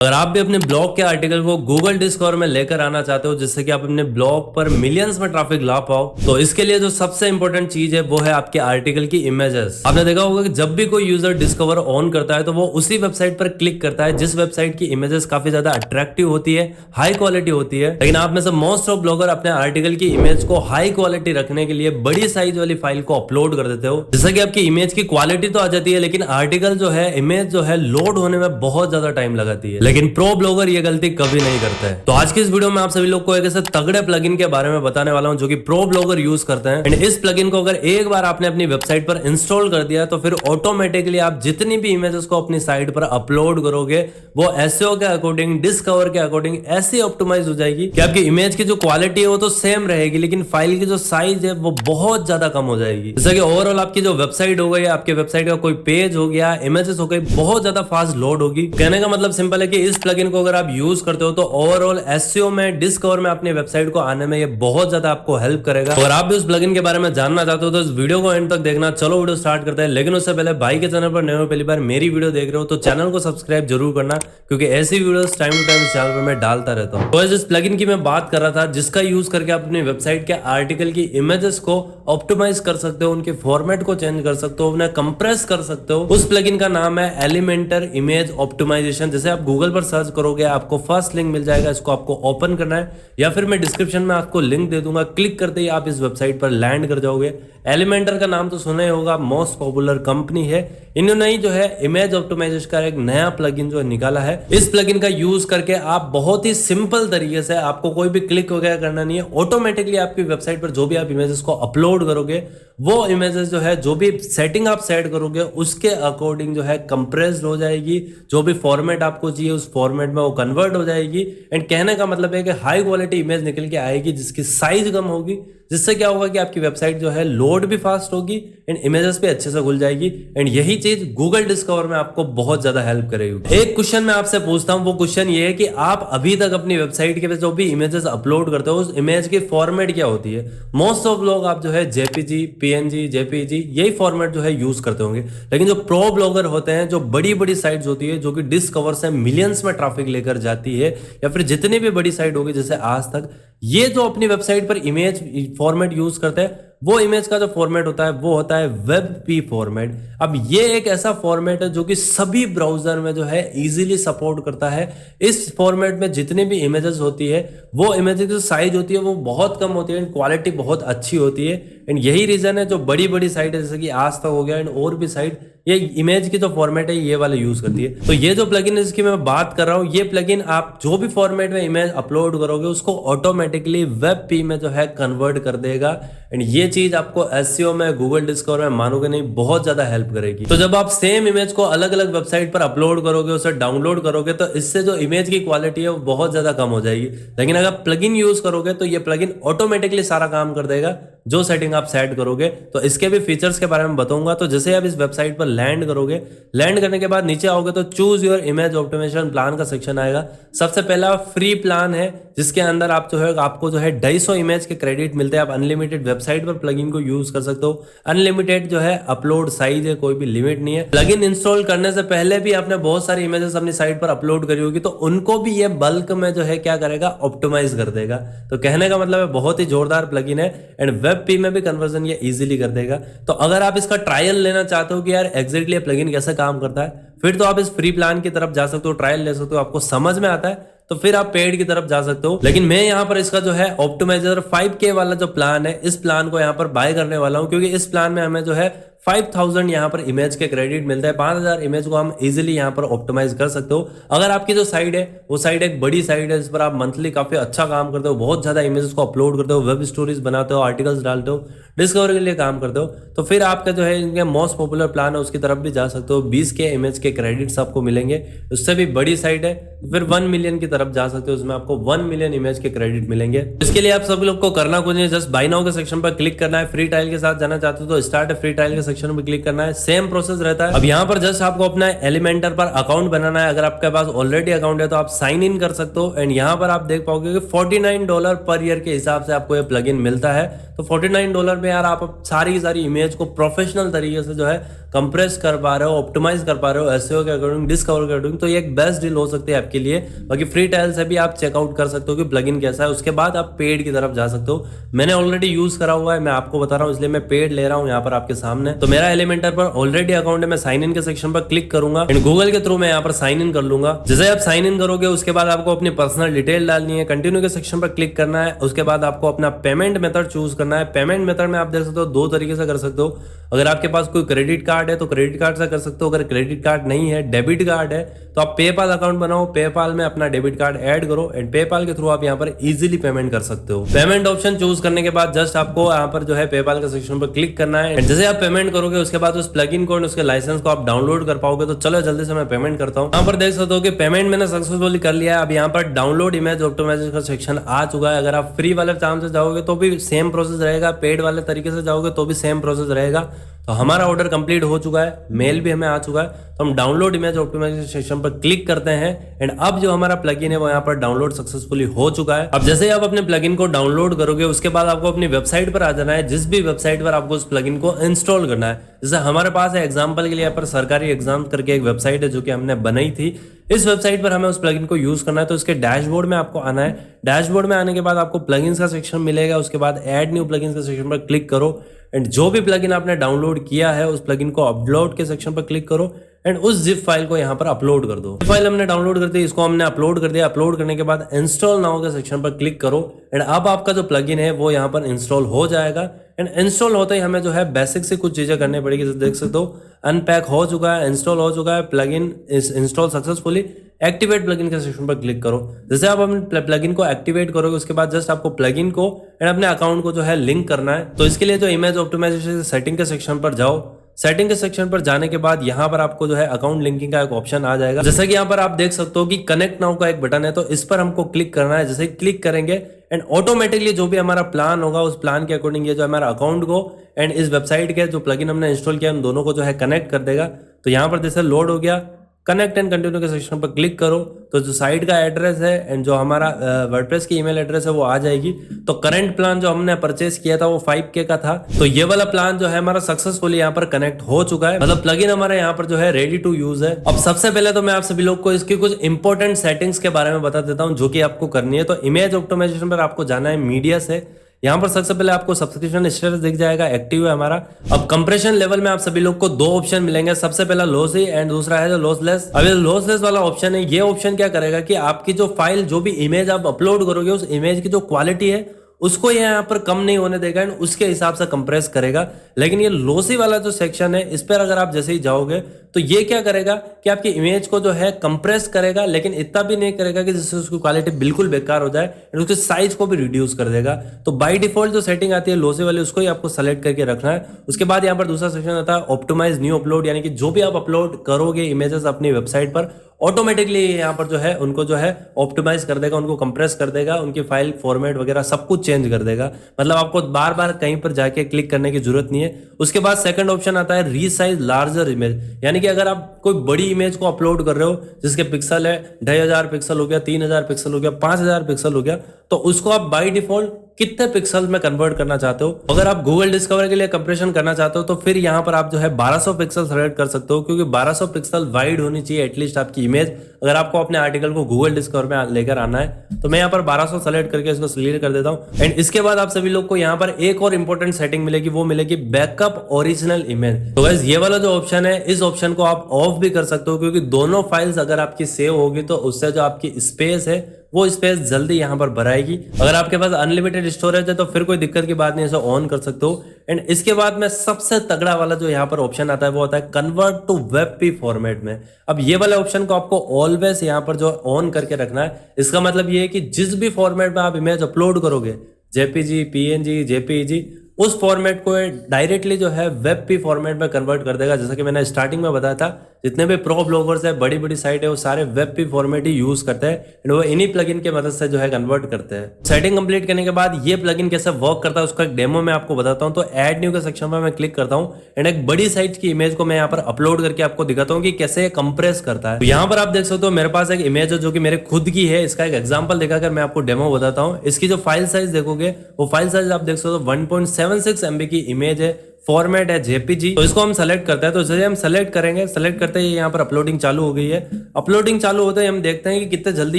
अगर आप भी अपने ब्लॉग के आर्टिकल को गूगल डिस्कवर में लेकर आना चाहते हो जिससे कि आप अपने ब्लॉग पर मिलियंस में ट्रैफिक ला पाओ, तो इसके लिए जो सबसे इंपॉर्टेंट चीज है वो है आपके आर्टिकल की इमेजेस। आपने देखा होगा कि जब भी कोई यूजर डिस्कवर ऑन करता है तो वो उसी वेबसाइट पर क्लिक करता है जिस वेबसाइट की इमेजेस काफी ज्यादा अट्रैक्टिव होती है, हाई क्वालिटी होती है। लेकिन आप में से मोस्ट ऑफ ब्लॉगर अपने आर्टिकल की इमेज को हाई क्वालिटी रखने के लिए बड़ी साइज वाली फाइल को अपलोड कर देते हो, जिससे कि आपकी इमेज की क्वालिटी तो आ जाती है लेकिन आर्टिकल जो है, इमेज जो है, लोड होने में बहुत ज्यादा टाइम लगाती है। लेकिन प्रो ब्लॉगर ये गलती कभी नहीं करता है। तो आज की इस वीडियो में आप सभी लोग को एक ऐसे तगड़े प्लगइन के बारे में बताने वाला हूं जो कि प्रो ब्लॉगर यूज करते हैं। एंड इस प्लगइन को अगर एक बार आपने अपनी वेबसाइट पर इंस्टॉल कर दिया तो फिर ऑटोमेटिकली आप जितनी भी इमेजेस को अपनी साइट पर अपलोड करोगे वो एसईओ के अकॉर्डिंग, डिस्कवर के अकॉर्डिंग ऐसी ऑप्टिमाइज हो जाएगी कि आपकी इमेज की जो क्वालिटी है वो तो सेम रहेगी लेकिन फाइल की जो साइज है वो बहुत ज्यादा कम हो जाएगी। जैसे कि ओवरऑल आपकी जो वेबसाइट हो गई, आपके वेबसाइट का कोई पेज हो गया, इमेजेस हो गई, बहुत ज्यादा फास्ट लोड होगी। कहने का मतलब सिंपल है कि इस प्लगइन को अगर आप यूज करते हो तो ओवरऑल एसईओ में, डिस्कवर में अपनी वेबसाइट को आने में ये बहुत ज्यादा आपको हेल्प करेगा। अगर आप भी उस प्लगइन के बारे में जानना चाहते हो तो इस वीडियो को एंड तक देखना। चलो वीडियो स्टार्ट करते हैं। लेकिन उससे पहले भाई के चैनल पर नए हो, पहली बार मेरी वीडियो देख रहे हो तो चैनल को सब्सक्राइब जरूर करना क्योंकि ऐसी वीडियोस टाइम टू टाइम इस चैनल पर मैं डालता रहता हूं। तो इस प्लगइन की मैं बात कर रहा था जिसका यूज करके आप अपनी वेबसाइट के आर्टिकल की इमेजेस को ऑप्टिमाइज कर सकते हो, उनके फॉर्मेट को चेंज कर सकते हो, उन्हें कंप्रेस कर सकते हो। उस प्लगइन का नाम है एलिमेंटर इमेज ऑप्टिमाइजेशन। जैसे आप गूगल पर सर्च करोगे आपको फर्स्ट लिंक मिल जाएगा, इसको आपको ओपन करना है या फिर मैं डिस्क्रिप्शन में आपको लिंक दे दूंगा, क्लिक करते ही आप इस वेबसाइट पर लैंड कर जाओगे। एलिमेंटर का नाम तो सुना ही होगा, मोस्ट पॉपुलर कंपनी है। इन्होंने ही जो है इमेज ऑप्टिमाइजेशन का एक नया प्लगइन जो निकाला है। इस प्लगइन का यूज करके आप बहुत ही सिंपल तरीके से, आपको कोई भी क्लिक वगैरह करना नहीं है, ऑटोमेटिकली आपकी वेबसाइट पर जो भी आप इमेजेस को अपलोड करोगे वो इमेजेस जो है, जो भी सेटिंग आप सेट करोगे उसके अकॉर्डिंग जो है कंप्रेस्ड हो जाएगी। जो भी फॉर्मेट आपको चाहिए उस फॉर्मेट में वो कन्वर्ट हो जाएगी। एंड कहने का मतलब है कि हाई क्वालिटी इमेज निकल के आएगी जिसकी साइज कम होगी, जिससे क्या होगा कि आपकी वेबसाइट जो है लोड भी फास्ट होगी एंड इमेजेस भी अच्छे से खुल जाएगी। एंड यही चीज गूगल डिस्कवर में आपको बहुत ज्यादा हेल्प करेगी। एक क्वेश्चन मैं आपसे पूछता हूं, वो क्वेश्चन ये है कि आप अभी तक अपनी वेबसाइट के पे जो भी इमेजेस अपलोड करते हो उस इमेज की फॉर्मेट क्या होती है? मोस्ट ऑफ लोग आप जो है जेपीजी, पीएनजी, जेपीजी यही फॉर्मेट जो है यूज करते होंगे। लेकिन जो प्रो ब्लॉगर होते हैं, जो बड़ी बड़ी साइट्स होती है जो कि डिस्कवर से मिलियंस में ट्रैफिक लेकर जाती है या फिर जितनी भी बड़ी साइट होगी जैसे आज तक, ये जो अपनी वेबसाइट पर इमेज फॉर्मेट यूज करते हैं वो इमेज का जो फॉर्मेट होता है वो होता है वेब पी फॉर्मेट। अब ये एक ऐसा फॉर्मेट है जो कि सभी ब्राउजर में जो है इजीली सपोर्ट करता है। इस फॉर्मेट में जितनी भी इमेजेस होती है वो इमेजेस की साइज होती है वो बहुत कम होती है एंड क्वालिटी बहुत अच्छी होती है। एंड यही रीजन है जो बड़ी बड़ी साइट है जैसे कि आज तक हो गया एंड और भी साइट, ये इमेज की जो फॉर्मेट है ये वाला यूज करती है। तो ये जो प्लगइन है जिसकी मैं बात कर रहा हूँ, ये प्लगइन आप जो भी फॉर्मेट में इमेज अपलोड करोगे उसको ऑटोमेटिकली वेब पी में जो है कन्वर्ट कर देगा। एंड ये चीज आपको एसईओ में, गूगल डिस्कवर में मानोगे नहीं, बहुत ज्यादा हेल्प करेगी। तो जब आप सेम इमेज को अलग अलग वेबसाइट पर अपलोड करोगे, उसे डाउनलोड करोगे तो इससे जो इमेज की क्वालिटी है वो बहुत ज्यादा कम हो जाएगी। लेकिन अगर प्लगइन यूज करोगे तो ये प्लगइन ऑटोमेटिकली सारा काम कर देगा जो सेटिंग आप सेट करोगे। तो इसके भी फीचर्स के बारे में बताऊंगा। तो जैसे आप इस वेबसाइट पर लैंड करोगे, लैंड करने के बाद नीचे आओगे तो choose your image optimization plan का सेक्शन आएगा। सबसे पहला फ्री प्लान है जिसके अंदर आप जो है, आपको जो है 250 इमेज के क्रेडिट मिलते हैं। आप अनलिमिटेड वेबसाइट पर प्लगइन को यूज कर सकते हो। अनलिमिटेड जो है अपलोड साइज है, कोई भी लिमिट नहीं है। प्लगइन इंस्टॉल करने से पहले भी आपने बहुत सारी इमेजेस अपनी साइट पर अपलोड करी होगी तो उनको भी ये बल्क में जो है क्या करेगा, ऑप्टिमाइज कर देगा। तो कहने का मतलब है बहुत ही जोरदार प्लगइन है एंड वेब पी में भी कन्वर्जन ये इजीली कर देगा। तो अगर आप इसका ट्रायल लेना चाहते हो कि यार एग्जैक्टली प्लगइन कैसे काम करता है, फिर तो आप इस फ्री प्लान की तरफ जा सकते हो, ट्रायल ले सकते हो, आपको समझ में आता है तो फिर आप पेड की तरफ जा सकते हो। लेकिन मैं यहाँ पर इसका जो है ऑप्टिमाइजर 5K वाला जो प्लान है, इस प्लान को यहाँ पर बाय करने वाला हूँ क्योंकि इस प्लान में हमें जो है 5000 यहाँ पर इमेज के क्रेडिट मिलता है। 5000 इमेज को हम इजीली यहाँ पर ऑप्टिमाइज कर सकते हो। अगर आपकी जो साइट है वो साइट एक बड़ी साइट है जिस पर आप मंथली काफी अच्छा काम करते हो, बहुत ज्यादा इमेजेस को अपलोड करते हो, वेब स्टोरीज बनाते हो, आर्टिकल्स डालते हो, डिस्कवर के लिए काम करते हो, तो फिर आपका जो है इनके मोस्ट पॉपुलर प्लान है उसकी तरफ भी जा सकते हो। 20K इमेज के क्रेडिट्स आपको मिलेंगे। उससे भी बड़ी साइट है फिर 1 मिलियन की तरफ जा सकते हो, उसमें आपको 1 मिलियन इमेज के क्रेडिट मिलेंगे। इसके लिए आप सभी लोग को करना कुछ नहीं, जस्ट बाय नाउ के सेक्शन पर क्लिक करना है। फ्री ट्रायल के साथ जाना चाहते हो तो स्टार्ट फ्री ट्रायल के सेक्शन पे क्लिक करना है, सेम प्रोसेस रहता है। अब यहाँ पर जस्ट आपको अपना एलिमेंटर पर अकाउंट बनाना है। अगर आपके पास ऑलरेडी अकाउंट है तो आप साइन इन कर सकते हो। एंड यहाँ पर आप देख पाओगे कि $49 पर ईयर के हिसाब से आपको ये प्लगइन मिलता है। तो $49 में यार आप सारी की सारी इमेज को प्रोफेशनल तरीके से जो है कंप्रेस कर पा रहे हो, ऑप्टिमाइज कर पा रहे हो एसईओ के अकॉर्डिंग, डिस्कवर के अकॉर्डिंग। तो ये एक बेस्ट डील हो सकती है आपके लिए। बाकी फ्री ट्रायल से भी आप चेकआउट कर सकते हो कि प्लगइन कैसा है, उसके बाद आप पेड की तरफ जा सकते हो। मैंने ऑलरेडी यूज करा हुआ है, मैं आपको बता रहा हूँ, इसलिए मैं पेड ले रहा हूँ यहाँ पर आपके सामने। तो मेरा एलिमेंटर पर ऑलरेडी अकाउंट है, मैं साइन इन के सेक्शन पर क्लिक करूंगा एंड गूगल के थ्रू मैं यहाँ पर साइन इन कर लूंगा। जैसे आप साइन इन करोगे उसके बाद आपको अपनी पर्सनल डिटेल डालनी है, कंटिन्यू के सेक्शन पर क्लिक करना है। उसके बाद आपको अपना पेमेंट मेथड चूज करना है। पेमेंट मेथड में आप देख सकते हो दो तरीके से कर सकते हो। अगर आपके पास कोई क्रेडिट कार्ड है तो क्रेडिट कार्ड से कर सकते हो, अगर क्रेडिट कार्ड नहीं है, डेबिट कार्ड है, तो आप पेपाल अकाउंट बनाओ, पेपाल में अपना डेबिट कार्ड ऐड करो एंड पेपाल के थ्रू आप यहाँ पर इजीली पेमेंट कर सकते हो। पेमेंट ऑप्शन चूज करने के बाद जस्ट आपको यहाँ पर जो है पेपाल के सेक्शन पर क्लिक करना है एंड जैसे आप पेमेंट करोगे उसके बाद उस प्लगइन को, उसके लाइसेंस को आप डाउनलोड कर पाओगे। तो चलो जल्दी से मैं पेमेंट करता हूँ। यहाँ पर देख सकते हो कि पेमेंट मैंने सक्सेसफुली कर लिया है। अब यहाँ पर डाउनलोड इमेज ऑप्टिमाइजेशन का सेक्शन आ चुका है। अगर आप फ्री वाले चांस से जाओगे तो भी सेम प्रोसेस रहेगा, पेड वाले तरीके से जाओगे तो भी सेम प्रोसेस रहेगा। तो हमारा ऑर्डर कंप्लीट हो चुका है, मेल भी हमें आ चुका है। तो हम डाउनलोड इमेज ऑप्टिमाइजेशन सेक्शन पर क्लिक करते हैं एंड अब जो हमारा प्लगइन है वो यहाँ पर डाउनलोड सक्सेसफुली हो चुका है। अब जैसे ही आप अपने प्लगइन को डाउनलोड करोगे उसके बाद आपको अपनी वेबसाइट पर आ जाना है, जिस भी वेबसाइट पर आपको उस प्लगइन को इंस्टॉल करना है। जैसे हमारे पास है एग्जाम्पल के लिए यहाँ पर सरकारी एग्जाम करके एक वेबसाइट है जो कि हमने बनाई थी। इस वेबसाइट पर हमें उस प्लगइन को यूज करना है। तो इसके डैशबोर्ड में आपको आना है। डैशबोर्ड में आने के बाद आपको प्लगइन्स का सेक्शन मिलेगा, उसके बाद ऐड न्यू प्लगइन्स का सेक्शन पर क्लिक करो एंड जो भी प्लगइन आपने डाउनलोड किया है उस प्लगइन को अपलोड के सेक्शन पर क्लिक करो एंड उस जिप फाइल को यहाँ पर अपलोड कर दो। फाइल हमने डाउनलोड कर दी, इसको हमने अपलोड कर दिया। अपलोड करने के बाद इंस्टॉल नाउ के सेक्शन पर क्लिक करो एंड अब आपका जो प्लगइन है वो यहाँ पर इंस्टॉल हो जाएगा। एंड इंस्टॉल होते ही हमें जो है बेसिक से कुछ चीजें करनी पड़ेगी। जैसे देख सकते हो अनपैक हो चुका है, इंस्टॉल हो चुका है, plugin is install successfully. Activate plugin के सेक्शन पर क्लिक करो। जैसे आप अपने प्लगइन को एक्टिवेट करोगे उसके बाद जस्ट आपको प्लगइन को एंड अपने अकाउंट को जो है लिंक करना है। तो इसके लिए जो इमेज ऑप्टिमाइजेशन सेटिंग के सेक्शन पर जाओ। सेटिंग के सेक्शन पर जाने के बाद यहाँ पर आपको जो है अकाउंट लिंकिंग का एक ऑप्शन आ जाएगा। जैसा कि यहाँ पर आप देख सकते हो कि कनेक्ट नाउ का एक बटन है, तो इस पर हमको क्लिक करना है। जैसे क्लिक करेंगे एंड ऑटोमेटिकली जो भी हमारा प्लान होगा उस प्लान के अकॉर्डिंग ये जो हमारा अकाउंट को एंड इस वेबसाइट के जो प्लगइन हमने इंस्टॉल किया उन दोनों को जो है कनेक्ट कर देगा। तो यहाँ पर जैसे लोड हो गया, कनेक्ट एंड कंटिन्यू के सेक्शन पर क्लिक करो तो जो साइट का एड्रेस है एंड जो हमारा वर्डप्रेस की ईमेल एड्रेस है वो आ जाएगी। तो करंट प्लान जो हमने परचेस किया था वो 5K का था। तो ये वाला प्लान जो है हमारा सक्सेसफुली यहाँ पर कनेक्ट हो चुका है, मतलब प्लगइन हमारे यहाँ पर जो है रेडी टू यूज है। अब सबसे पहले तो मैं आप सभी लोग को इसकी कुछ इंपॉर्टेंट सेटिंग्स के बारे में बता देता हूँ जो कि आपको करनी है। तो इमेज ऑप्टिमाइजेशन पर आपको जाना है, मीडिया से। यहाँ पर सबसे पहले आपको सब्सक्रिप्शन स्टेटस दिख जाएगा, एक्टिव है हमारा। अब कंप्रेशन लेवल में आप सभी लोग को दो ऑप्शन मिलेंगे, सबसे पहला लॉसी एंड दूसरा है जो लॉसलेस। अब ये लॉसलेस वाला ऑप्शन है, ये ऑप्शन क्या करेगा कि आपकी जो फाइल, जो भी इमेज आप अपलोड करोगे उस इमेज की जो क्वालिटी है उसको ये यहाँ पर कम नहीं होने देगा एंड उसके हिसाब से कंप्रेस करेगा। लेकिन ये लॉसी वाला जो सेक्शन है इस पर अगर आप जैसे ही जाओगे तो ये क्या करेगा कि आपकी इमेज को जो है कंप्रेस करेगा, लेकिन इतना भी नहीं करेगा कि जिससे उसकी क्वालिटी बिल्कुल बेकार हो जाए एंड उसके साइज को भी रिड्यूस कर देगा। तो बाय डिफॉल्ट जो सेटिंग आती है लॉसी वाली उसको ही आपको सेलेक्ट करके रखना है। उसके बाद यहाँ पर दूसरा सेक्शन आता है ऑप्टिमाइज न्यू अपलोड, यानी कि जो भी आप अपलोड करोगे इमेजेस अपनी वेबसाइट पर ऑटोमेटिकली यहाँ पर जो है उनको जो है ऑप्टिमाइज कर देगा, उनको कंप्रेस कर देगा, उनकी फाइल फॉर्मेट वगैरह सब कुछ चेंज कर देगा। मतलब आपको बार बार कहीं पर जाके क्लिक करने की जरूरत नहीं है। उसके बाद सेकंड ऑप्शन आता है रीसाइज लार्जर इमेज, यानी कि अगर आप कोई बड़ी इमेज को अपलोड कर रहे हो जिसके पिक्सल है 2500 पिक्सल हो गया, 3000 पिक्सल हो गया, 5000 पिक्सल हो गया, तो उसको आप बाय डिफॉल्ट कितने पिक्सल में कन्वर्ट करना चाहते हो। अगर आप गूगल डिस्कवर के लिए कंप्रेशन करना चाहते हो तो फिर यहाँ पर आप जो है 1200 पिक्सल सेलेक्ट कर सकते हो, क्योंकि 1200 पिक्सल वाइड होनी चाहिए एटलीस्ट आपकी इमेज, अगर आपको अपने आर्टिकल को गूगल डिस्कवर में लेकर आना है। तो मैं यहाँ पर 1200 सेलेक्ट करके इसको क्लियर कर देता हूँ। एंड इसके बाद आप सभी लोग को यहाँ पर एक और इंपॉर्टेंट सेटिंग मिलेगी, वो मिलेगी बैकअप ओरिजिनल इमेज। तो गाइस ये वाला जो ऑप्शन है इस ऑप्शन को आप ऑफ भी कर सकते हो, क्योंकि दोनों फाइल्स अगर आपकी सेव होगी तो उससे जो आपकी स्पेस है वो स्पेस जल्दी यहाँ पर भराएगी। अगर आपके पास अनलिमिटेड स्टोरेज है तो फिर कोई दिक्कत की बात नहीं, इसे ऑन कर सकते हो। एंड इसके बाद में सबसे तगड़ा वाला जो यहाँ पर ऑप्शन आता है वो आता है कन्वर्ट टू वेबपी फॉर्मेट में। अब ये वाले ऑप्शन को आपको ऑलवेज यहाँ पर जो ऑन करके रखना है। इसका मतलब ये है कि जिस भी फॉर्मेट में आप इमेज अपलोड करोगे, जेपीजी, पीएनजी, जेपीईजी, उस फॉर्मेट को डायरेक्टली जो है वेबपी फॉर्मेट में कन्वर्ट कर देगा। जैसा कि मैंने स्टार्टिंग में बताया था जितने भी प्रो ब्लॉगर्स है, बड़ी बड़ी साइट है, वो सारे वेब फॉर्मेट ही यूज करते हैं एंड वो इन्हीं प्लगइन के मदद से जो है कन्वर्ट करते हैं। सेटिंग कंप्लीट करने के बाद ये प्लगइन कैसे वर्क करता है उसका एक डेमो मैं आपको बताता हूँ। तो ऐड न्यू के सेक्शन में मैं क्लिक करता हूँ एंड एक बड़ी साइज की इमेज को मैं यहाँ पर अपलोड करके आपको दिखाता हूँ कि कैसे कंप्रेस करता है। तो यहाँ पर आप देख सकते हो मेरे पास एक इमेज है जो कि मेरे खुद की है। इसका एक एग्जांपल दिखाकर मैं आपको डेमो बताता हूँ। इसकी जो फाइल साइज देखोगे वो फाइल साइज आप देख सकते हो 1.76 MB की इमेज है, फॉर्मेट है जेपीजी। तो इसको हम सेलेक्ट करते हैं। तो जैसे हम सेलेक्ट करेंगे, सेलेक्ट करते ही यहाँ पर अपलोडिंग चालू हो गई है। अपलोडिंग चालू होते ही हम देखते हैं कि कितने जल्दी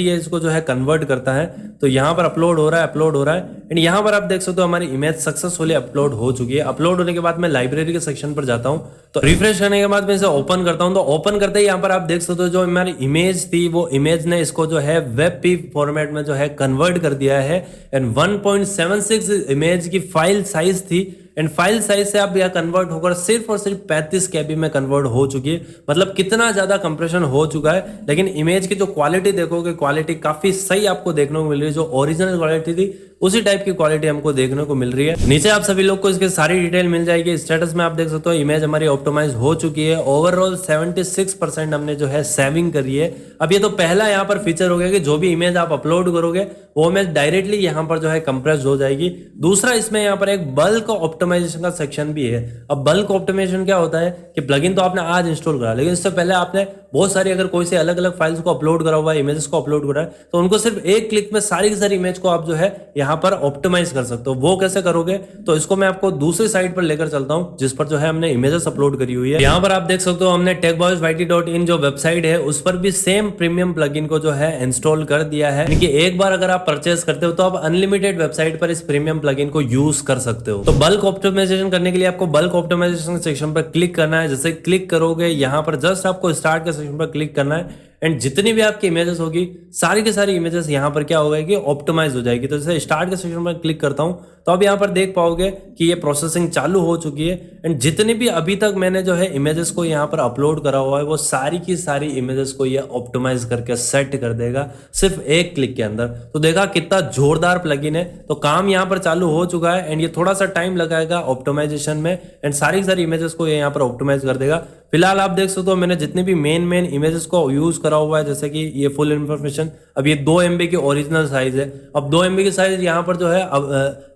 ये इसको जो है कन्वर्ट करता है। तो यहाँ पर अपलोड हो रहा है, अपलोड हो रहा है एंड यहाँ पर आप देख सकते हो हमारी इमेज सक्सेसफुली अपलोड हो चुकी है। अपलोड होने के बाद मैं लाइब्रेरी के सेक्शन पर जाता हूँ। तो रिफ्रेश करने के बाद मैं इसे ओपन करता हूँ। तो ओपन करते ही यहाँ पर आप देख सकते हो जो हमारी इमेज थी वो इमेज ने इसको जो है वेब पी फॉर्मेट में जो है कन्वर्ट कर दिया है एंड 1.76 इमेज की फाइल साइज थी एंड फाइल साइज से अब यह कन्वर्ट होकर सिर्फ और सिर्फ 35 KB में कन्वर्ट हो चुकी है। मतलब कितना ज्यादा कंप्रेशन हो चुका है। लेकिन इमेज की जो क्वालिटी देखोगे, क्वालिटी काफी सही आपको देखने को मिल रही है। जो ओरिजिनल क्वालिटी थी उसी टाइप की क्वालिटी हमको देखने को मिल रही है। नीचे आप सभी लोग को इसकी सारी डिटेल मिल जाएगी। स्टेटस में आप देख सकते हो इमेज हमारी ऑप्टिमाइज हो चुकी है। ओवरऑल 76% हमने जो है सेविंग करी है। अब ये तो पहला यहाँ पर फीचर हो गया कि जो भी इमेज आप अपलोड करोगे वो इमेज डायरेक्टली यहाँ पर जो है कंप्रेस हो जाएगी। दूसरा इसमें यहाँ पर एक बल्क ऑप्टिमाइजेशन का सेक्शन भी है। अब बल्क ऑप्टिमाइजेशन क्या होता है कि प्लगइन तो आपने आज इंस्टॉल करा, लेकिन इससे पहले आपने बहुत सारी अगर कोई से अलग अलग फाइल्स को अपलोड करा हुआ है, इमेजेस को अपलोड करा है, तो उनको सिर्फ एक क्लिक में सारी की सारी इमेज को आप जो है यहाँ पर ऑप्टिमाइज कर सकते हो। वो कैसे करोगे तो इसको मैं आपको दूसरी साइट पर लेकर चलता हूँ जिस पर जो है हमने इमेजेस अपलोड करी हुई है। यहाँ पर आप देख सकते हो हमने techboysyt.in जो वेबसाइट है उस पर भी सेम प्रीमियम प्लगइन को जो है इंस्टॉल कर दिया है। यानी कि एक बार अगर आप परचेस करते हो तो आप अनलिमिटेड वेबसाइट पर इस प्रीमियम प्लगइन को यूज कर सकते हो। तो बल्क ऑप्टिमाइजेशन करने के लिए आपको बल्क ऑप्टिमाइजेशन सेक्शन पर क्लिक करना है। जैसे क्लिक करोगे यहाँ पर जस्ट आपको स्टार्ट के सेक्शन पर क्लिक करना है एंड जितनी भी आपकी इमेजेस होगी सारी की सारी इमेजेस यहाँ पर क्या होगा कि ऑप्टिमाइज हो जाएगी। तो जैसे स्टार्ट के सेक्शन पर क्लिक करता हूँ तो अब यहाँ पर देख पाओगे कि ये प्रोसेसिंग चालू हो चुकी है एंड जितनी भी अभी तक मैंने जो है इमेजेस को यहाँ पर अपलोड करा हुआ है वो सारी की सारी इमेजेस को ये ऑप्टिमाइज करके सेट कर देगा सिर्फ एक क्लिक के अंदर। तो देखा कितना जोरदार प्लगइन है। तो काम यहाँ पर चालू हो चुका है एंड ये थोड़ा सा टाइम लगाएगा ऑप्टिमाइजेशन में एंड सारी की सारी इमेजेस को ये यहाँ पर ऑप्टिमाइज कर देगा। फिलहाल आप देख सकते हो मैंने जितनी भी मेन इमेजेस को यूज करा हुआ है, जैसे कि ये फुल इन्फॉर्मेशन, अब ये 2 MB की ओरिजिनल साइज है। अब 2 MB की साइज यहाँ पर जो है अब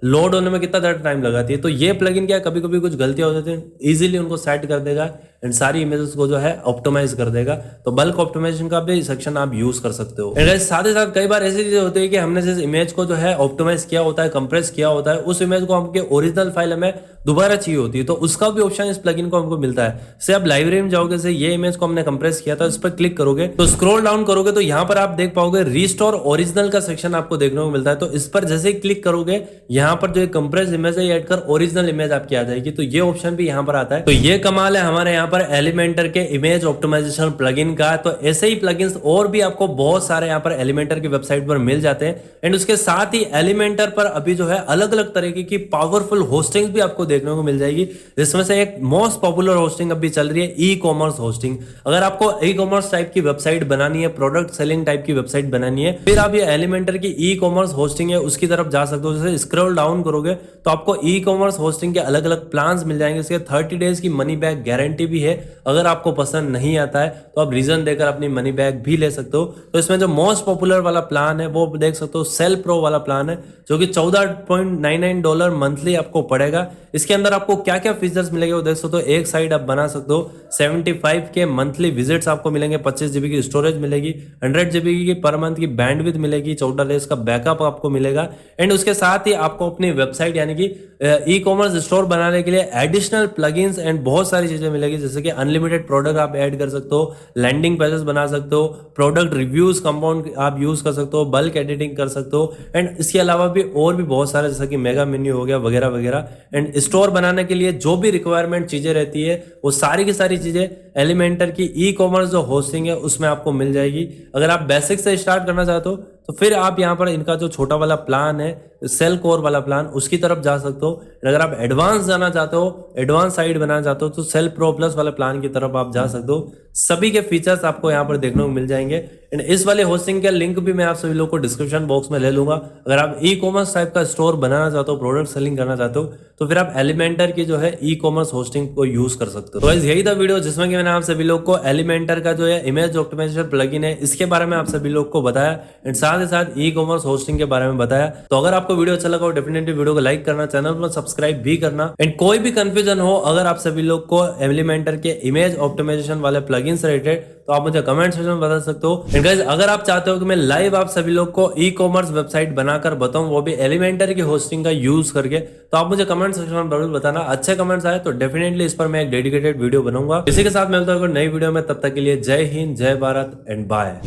लोड होने में कितना ज़्यादा टाइम लगाती है। तो ये प्लगइन क्या कभी कभी कुछ गलतियां हो जाती हैं, इजीली उनको सेट कर देगा एंड सारी इमेजेस को जो है ऑप्टिमाइज कर देगा। तो बल्क ऑप्टिमाइजेशन का भी सेक्शन आप यूज कर सकते हो। एंड साथ ही साथ कई बार ऐसी चीजें होती है कि हमने जिस इमेज को जो है ऑप्टिमाइज किया होता है, कंप्रेस किया होता है, उस इमेज को हमके ओरिजिनल फाइल हमें दोबारा चाहिए होती है। तो उसका भी ऑप्शन इस प्लगइन को हमको मिलता है। से आप लाइब्रेरी में जाओगे, से ये इमेज को हमने कंप्रेस किया था, इस पर क्लिक करोगे तो स्क्रॉल डाउन करोगे तो यहाँ पर आप देख पाओगे रिस्टोर ओरिजिनल का सेक्शन आपको देखने को मिलता है। तो इस पर जैसे ही क्लिक करोगे यहाँ पर जो कंप्रेस इमेज है ऐड कर ओरिजिनल इमेज आपकी आ जाएगी। तो ये ऑप्शन भी यहाँ पर आता है। तो ये कमाल है हमारे यहाँ पर एलिमेंटर के इमेज ऑप्टिमाइजेशन प्लगइन का। तो ऐसे ही प्लगइन्स और भी आपको बहुत सारे यहाँ पर एलिमेंटर की वेबसाइट पर मिल जाते हैं एंड उसके साथ ही एलिमेंटर पर अभी जो है अलग अलग तरीके की पावरफुल होस्टिंग भी आपको देखने को मिल जाएगी। जिसमें से एक मोस्ट पॉपुलर होस्टिंग अभी चल रही है ई कॉमर्स होस्टिंग। अगर आपको ई कॉमर्स टाइप की वेबसाइट बनानी है, प्रोडक्ट सेलिंग टाइप की वेबसाइट बनानी है, फिर आप ये एलिमेंटर की ई कॉमर्स होस्टिंग है उसकी तरफ जा सकते हो। जैसे स्क्रॉल डाउन करोगे तो आपको ई कॉमर्स होस्टिंग के अलग अलग प्लान्स मिल जाएंगे। इसके 30 डेज की मनी बैक गारंटी भी है। अगर आपको पसंद नहीं आता है तो आप रीजन देकर अपनी मनी बैक भी ले सकते हो। तो इसमें जो मोस्ट पॉपुलर वाला प्लान है वो देख सकते हो, सेल प्रो वाला प्लान है जो कि $14.99 मंथली आपको पड़ेगा। इसके अंदर आपको क्या क्या फीचर्स मिलेंगे वो देख सकते हो। एक साइड आप बना सकते हो, 75 के मंथली विजिट्स आपको मिलेंगे, 25 GB की स्टोरेज मिलेगी, 100 GB की पर मंथ की बैंडविड्थ मिलेगी, 14 डेज का बैकअप आपको मिलेगा एंड उसके साथ ही आपको अपनी वेबसाइट यानी कि ई कॉमर्स स्टोर बनाने के लिए एडिशनल प्लगइन्स एंड बहुत सारी चीजें मिलेगी। जैसे कि अनलिमिटेड प्रोडक्ट आप ऐड कर सकते हो, लैंडिंग पेजेस बना सकते हो, प्रोडक्ट रिव्यूज कंपाउंड आप यूज कर सकते हो, बल्क एडिटिंग कर सकते हो एंड इसके अलावा भी और भी बहुत सारे जैसे कि मेगा मेन्यू हो गया वगैरह वगैरह। एंड स्टोर बनाने के लिए जो भी रिक्वायरमेंट चीजें रहती है वो सारी की सारी चीजें एलिमेंटर की ई कॉमर्स जो होस्टिंग है उसमें आपको मिल जाएगी। अगर आप बेसिक से स्टार्ट करना चाहते हो तो फिर आप यहाँ पर इनका जो छोटा वाला प्लान है, सेल कोर वाला प्लान, उसकी तरफ जा सकते हो। अगर आप एडवांस जाना चाहते हो, एडवांस साइड बनाना चाहते हो, तो सेल प्रो प्लस वाले प्लान की तरफ आप जा सकते हो। सभी के फीचर्स आपको यहाँ पर देखने को मिल जाएंगे। एंड इस वाले होस्टिंग का लिंक भी मैं आप सभी लोगों को डिस्क्रिप्शन बॉक्स में ले लूंगा। अगर आप ई कॉमर्स टाइप का स्टोर बनाना चाहते हो, प्रोडक्ट सेलिंग करना चाहते हो, तो फिर आप एलिमेंटर की जो है ई कॉमर्स होस्टिंग को यूज कर सकते हो। तो यही था वीडियो जिसमें कि मैंने आप सभी लोग को एलिमेंटर का जो है इमेज ऑप्टिमाइजेशन प्लगइन है, इसके बारे में आप सभी लोग को बताया एंड साथ ही साथ ई कॉमर्स होस्टिंग के बारे में बताया। तो अगर आपको वीडियो अच्छा लगा हो, डेफिनेटली वीडियो को लाइक करना, चैनल पर सब्सक्राइब भी करना। एंड कोई भी कंफ्यूजन हो अगर आप सभी लोग को एलिमेंटर के इमेज ऑप्टिमाइजेशन वाले प्लगइन से रिलेटेड, तो आप मुझे कमेंट सेक्शन में बता सकते हो। एंड गाइस, अगर आप चाहते हो कि मैं लाइव आप सभी लोग को ई कॉमर्स वेबसाइट बनाकर बताऊं, वो भी एलिमेंटर की होस्टिंग का यूज करके, तो आप मुझे कमेंट सेक्शन में जरूर बताना। अच्छे कमेंट्स आए तो डेफिनेटली इस पर मैं एक डेडिकेटेड वीडियो बनाऊंगा। इसी के साथ मिलता हूं नई वीडियो में, तब तक के लिए जय हिंद, जय भारत एंड बाय।